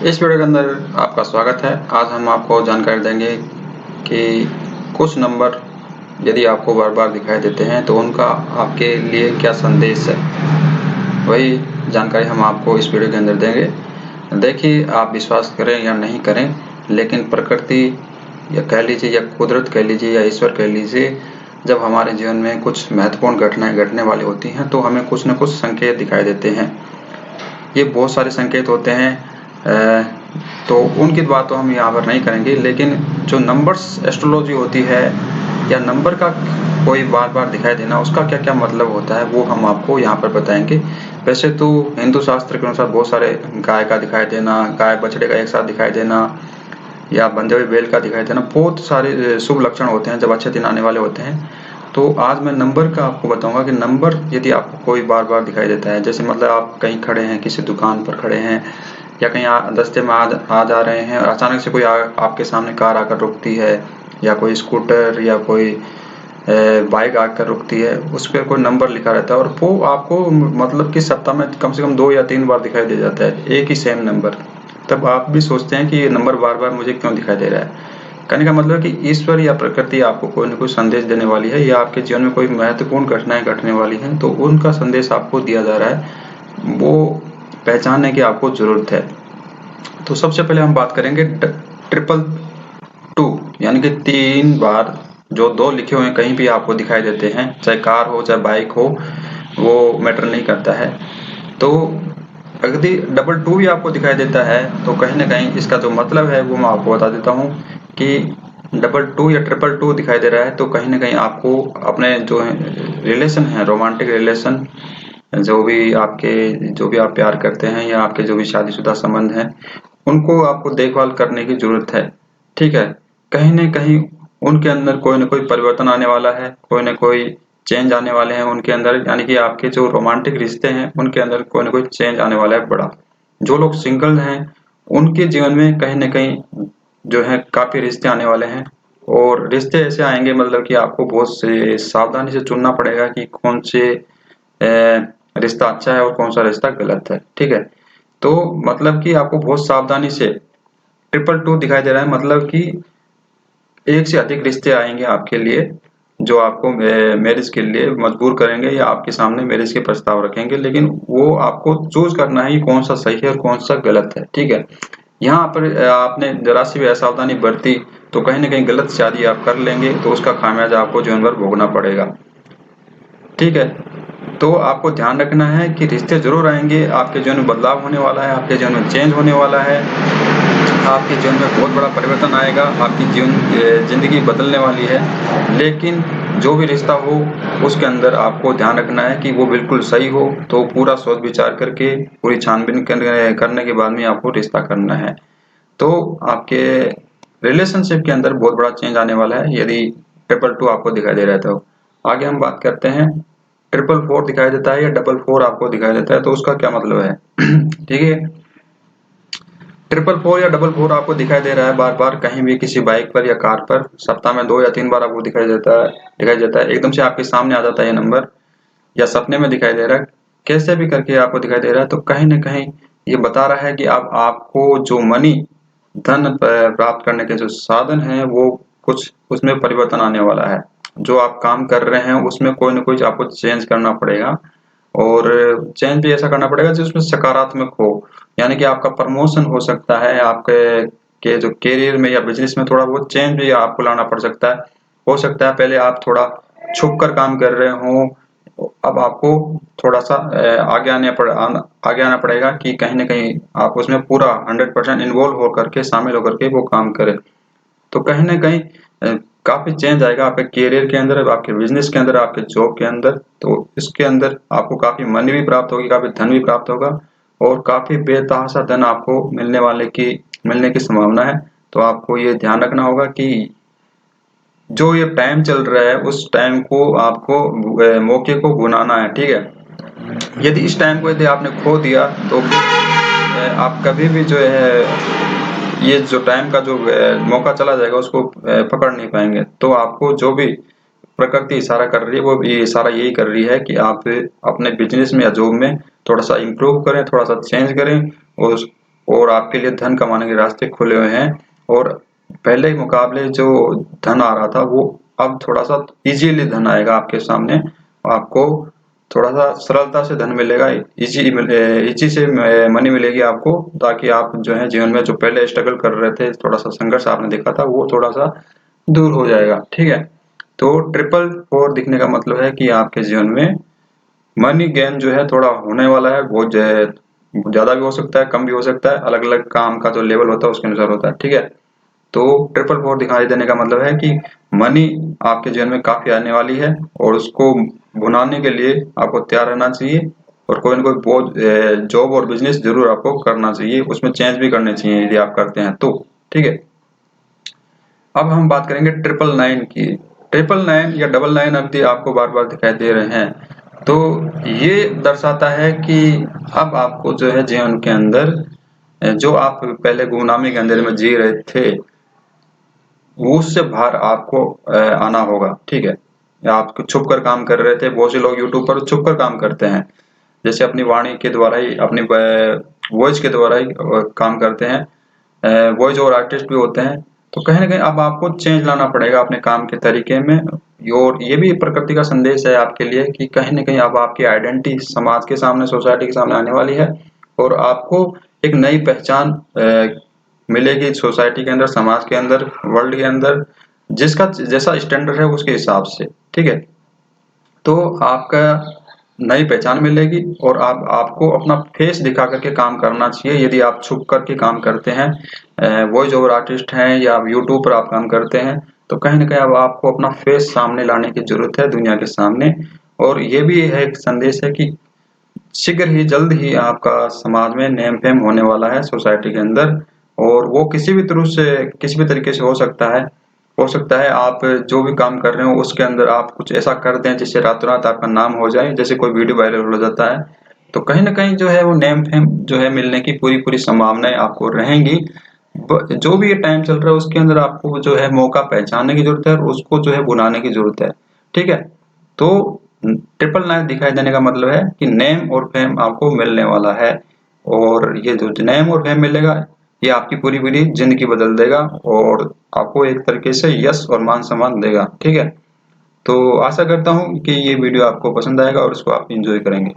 इस वीडियो के अंदर आपका स्वागत है। आज हम आपको जानकारी देंगे कि कुछ नंबर यदि आपको बार-बार दिखाई देते हैं तो उनका आपके लिए क्या संदेश है, वही जानकारी हम आपको इस वीडियो के अंदर देंगे। देखिए, आप विश्वास करें या नहीं करें, लेकिन प्रकृति या कह लीजिए या कुदरत कह लीजिए या ईश्वर कह लीजिए, जब हमारे जीवन में कुछ महत्वपूर्ण घटनाएँ घटने वाली होती हैं तो हमें कुछ न कुछ संकेत दिखाई देते हैं। ये बहुत सारे संकेत होते हैं, तो उनकी बात तो हम यहाँ पर नहीं करेंगे, लेकिन जो नंबर्स एस्ट्रोलॉजी होती है या नंबर का कोई बार-बार दिखाई देना, उसका क्या-क्या मतलब होता है, वो हम आपको यहाँ पर बताएँगे। वैसे तो हिंदू शास्त्र के अनुसार बहुत सारे गाय का दिखाई देना, गाय बछड़े का एक साथ दिखाई देना या बंधे हुए बैल का दिखाई देना, बहुत सारे शुभ लक्षण होते हैं जब अच्छे दिन आने वाले होते हैं। तो आज मैं नंबर का आपको बताऊंगा कि नंबर यदि आपको कोई बार-बार दिखाई देता है, जैसे मतलब आप कहीं खड़े हैं, किसी दुकान पर खड़े हैं या कहीं रास्ते में आ जा रहे हैं और अचानक से कोई आपके सामने कार आकर रुकती है या कोई स्कूटर या कोई बाइक आकर रुकती है, उस पर कोई नंबर लिखा रहता है और वो आपको मतलब कि सप्ताह में कम से कम 2 या 3 बार दिखाई दे जाता है, एक ही सेम नंबर। तब आप भी सोचते हैं कि ये नंबर बार-बार मुझे क्यों दिखाई दे रहा है। कहने का मतलब कि ईश्वर या प्रकृति आपको कोई न कोई संदेश देने वाली है या आपके जीवन में कोई महत्वपूर्ण घटनाएं घटने वाली हैं, तो उनका संदेश आपको दिया जा रहा है, वो पहचानने की आपको जरूरत है। तो सबसे पहले हम बात करेंगे ट्रिपल टू, यानी कि 3 बार जो 2 लिखे हुए कहीं भी आपको दिखाई देते हैं, चाहे कार हो चाहे बाइक हो, वो मैटर नहीं करता है। तो यदि डबल टू भी आपको दिखाई देता है तो कहीं ना कहीं इसका जो मतलब है वो मैं आपको बता देता हूँ कि डबल टू या ट्रिपल टू दिखाई दे रहा है तो कहीं ना कहीं आपको अपने जो रिलेशन है, रोमांटिक रिलेशन, जो भी आप प्यार करते हैं या आपके जो भी शादीशुदा संबंध हैं, उनको आपको देखभाल करने की जरूरत है। ठीक है, कहीं ना कहीं उनके अंदर कोई ना कोई परिवर्तन आने वाला है, कोई ना कोई चेंज आने वाले हैं उनके अंदर, यानी कि आपके जो रोमांटिक रिश्ते हैं उनके अंदर कोई ना कोई चेंज आने वाला है बड़ा। जो लोग सिंगल हैं उनके जीवन में कहीं ना कहीं जो है काफी रिश्ते आने वाले हैं और रिश्ते ऐसे आएंगे मतलब कि आपको बहुत से सावधानी से चुनना पड़ेगा कि कौन से रिश्ता अच्छा है और कौन सा रिश्ता गलत है। ठीक है, तो मतलब कि आपको बहुत सावधानी से ट्रिपल टू दिखाई दे रहा है, मतलब कि एक से अधिक रिश्ते आएंगे आपके लिए जो आपको मैरिज के लिए मजबूर करेंगे या आपके सामने मैरिज के प्रस्ताव रखेंगे, लेकिन वो आपको चूज करना है कि कौन सा सही है और कौन सा गलत है। ठीक है, यहाँ पर आपने जरा सी भी असावधानी बरती तो कहीं ना कहीं गलत शादी आप कर लेंगे तो उसका खामियाजा आपको जीवन भर भोगना पड़ेगा। ठीक है, तो आपको ध्यान रखना है कि रिश्ते जरूर आएंगे, आपके जीवन में बदलाव होने वाला है, आपके जीवन में चेंज होने वाला है, आपके जीवन में बहुत बड़ा परिवर्तन आएगा, आपकी जिंदगी बदलने वाली है। लेकिन जो भी रिश्ता हो उसके अंदर आपको ध्यान रखना है कि वो बिल्कुल सही हो, तो पूरा सोच विचार करके पूरी छानबीन करने के बाद में आपको रिश्ता करना है। तो आपके रिलेशनशिप के अंदर बहुत बड़ा चेंज आने वाला है यदि ट्रिपल टू आपको दिखाई दे रहा है। तो आगे हम बात करते हैं, ट्रिपल फोर दिखाई देता है या डबल फोर आपको दिखाई देता है तो उसका क्या मतलब है। ठीक है, ट्रिपल फोर या डबल फोर आपको दिखाई दे रहा है बार बार कहीं भी किसी बाइक पर या कार पर, सप्ताह में 2 या 3 बार आपको दिखाई देता है, एकदम से आपके सामने आ जाता है ये नंबर या सपने में दिखाई दे रहा है, कैसे भी करके आपको दिखाई दे रहा है, तो कहीं ना कहीं ये बता रहा है कि अब आपको जो मनी धन प्राप्त करने के जो साधन हैं वो कुछ उसमें परिवर्तन आने वाला है। जो आप काम कर रहे हैं उसमें कोई ना कोई आपको चेंज करना पड़ेगा और चेंज भी ऐसा करना पड़ेगा जिसमें सकारात्मक हो, यानी कि आपका प्रमोशन हो सकता है, आपके जो करियर में या बिजनेस में थोड़ा बहुत चेंज भी आपको लाना पड़ सकता है। हो सकता है पहले आप थोड़ा छुप कर काम कर रहे हो, अब आपको थोड़ा सा आगे आना पड़ेगा कि कहीं ना कहीं आप उसमें पूरा 100% इन्वॉल्व होकर के, शामिल होकर के वो काम करें। तो कहीं ना कहीं काफी चेंज आएगा आपके करियर के अंदर, आपके बिजनेस के अंदर, आपके जॉब के अंदर। तो इसके अंदर आपको काफी मनी भी प्राप्त होगी, काफी धन भी प्राप्त होगा और काफी बेतहाशा धन आपको मिलने की संभावना है। तो आपको ये ध्यान रखना होगा कि जो ये टाइम चल रहा है उस टाइम को आपको मौके को भुनाना है। ठीक है, यदि इस टाइम को यदि आपने खो दिया तो फिर आप कभी भी जो है ये जो टाइम का जो मौका चला जाएगा उसको पकड़ नहीं पाएंगे। तो आपको जो भी प्रकृति इशारा कर रही है वो ये इशारा यही कर रही है कि आप अपने बिजनेस में या जॉब में थोड़ा सा इम्प्रूव करें, थोड़ा सा चेंज करें और और आपके लिए धन कमाने के रास्ते खुले हुए हैं। और पहले के मुकाबले जो धन आ रहा था वो अब थोड़ा सा इजीली धन आएगा आपके सामने। आपको थोड़ा सा सरलता से धन मिलेगा, इजी से मनी मिलेगी आपको, ताकि आप जो है जीवन में जो पहले स्ट्रगल कर रहे थे, थोड़ा सा संघर्ष आपने देखा था, वो थोड़ा सा दूर हो जाएगा। ठीक है, तो 444 दिखने का मतलब है कि आपके जीवन में मनी गेन जो है थोड़ा होने वाला है। बहुत ज्यादा भी हो सकता है, कम भी हो सकता है, अलग अलग काम का जो लेवल होता है उसके अनुसार होता है। ठीक है, तो 444 दिखाई देने का मतलब है कि मनी आपके जीवन में काफी आने वाली है, और उसको भुनाने के लिए आपको तैयार रहना चाहिए, और कोई ना कोई बहुत जॉब और बिजनेस जरूर आपको करना चाहिए, उसमें चेंज भी करने चाहिए यदि आप करते हैं तो। ठीक है, अब हम बात करेंगे 999 की। 999 या 99 अवधि आपको बार बार दिखाई दे रहे हैं, तो ये दर्शाता है कि अब आपको जो है जीवन के अंदर जो आप पहले गुमनामी के अंदर में जी रहे थे, वो उससे बाहर आपको आना होगा। ठीक है, या आप छुप कर काम कर रहे थे, बहुत से लोग यूट्यूब पर छुप कर काम करते हैं, जैसे अपनी वाणी के द्वारा ही, अपनी वॉइस के द्वारा ही काम करते हैं, वॉइस और आर्टिस्ट भी होते हैं। तो कहीं ना कहीं अब आपको चेंज लाना पड़ेगा अपने काम के तरीके में। और ये भी प्रकृति का संदेश है आपके लिए कि कहीं ना कहीं अब आपकी आइडेंटिटी समाज के सामने, सोसाइटी के सामने आने वाली है, और आपको एक नई पहचान मिलेगी सोसाइटी के अंदर, समाज के अंदर, वर्ल्ड के अंदर, जिसका जैसा स्टैंडर्ड है उसके हिसाब से। ठीक है, तो आपका नई पहचान मिलेगी, और आपको अपना फेस दिखा करके काम करना चाहिए। यदि आप छुप करके काम करते हैं, वॉइस ओवर आर्टिस्ट हैं या आप यूट्यूब पर आप काम करते हैं, तो कहीं ना कहीं अब आपको अपना फेस सामने लाने की जरूरत है दुनिया के सामने। और ये भी है, एक संदेश है कि शीघ्र ही, जल्द ही आपका समाज में नेम फेम होने वाला है सोसाइटी के अंदर। और वो किसी भी तरह से, किसी भी तरीके से हो सकता है। हो सकता है आप जो भी काम कर रहे हो उसके अंदर आप कुछ ऐसा कर दें जिससे रातों रात आपका नाम हो जाए, जैसे कोई वीडियो वायरल हो जाता है, तो कहीं ना कहीं जो है वो नेम फेम जो है मिलने की पूरी पूरी संभावनाएं आपको रहेंगी। जो भी ये टाइम चल रहा है उसके अंदर आपको जो है मौका पहचानने की जरूरत है, और उसको जो है बुलाने की जरूरत है। ठीक है, तो 999 दिखाई देने का मतलब है कि नेम और फेम आपको मिलने वाला है, और ये जो नेम और फेम मिलेगा, ये आपकी पूरी पूरी जिंदगी बदल देगा, और आपको एक तरीके से यश और मान सम्मान देगा। ठीक है, तो आशा करता हूँ कि ये वीडियो आपको पसंद आएगा और इसको आप एंजॉय करेंगे।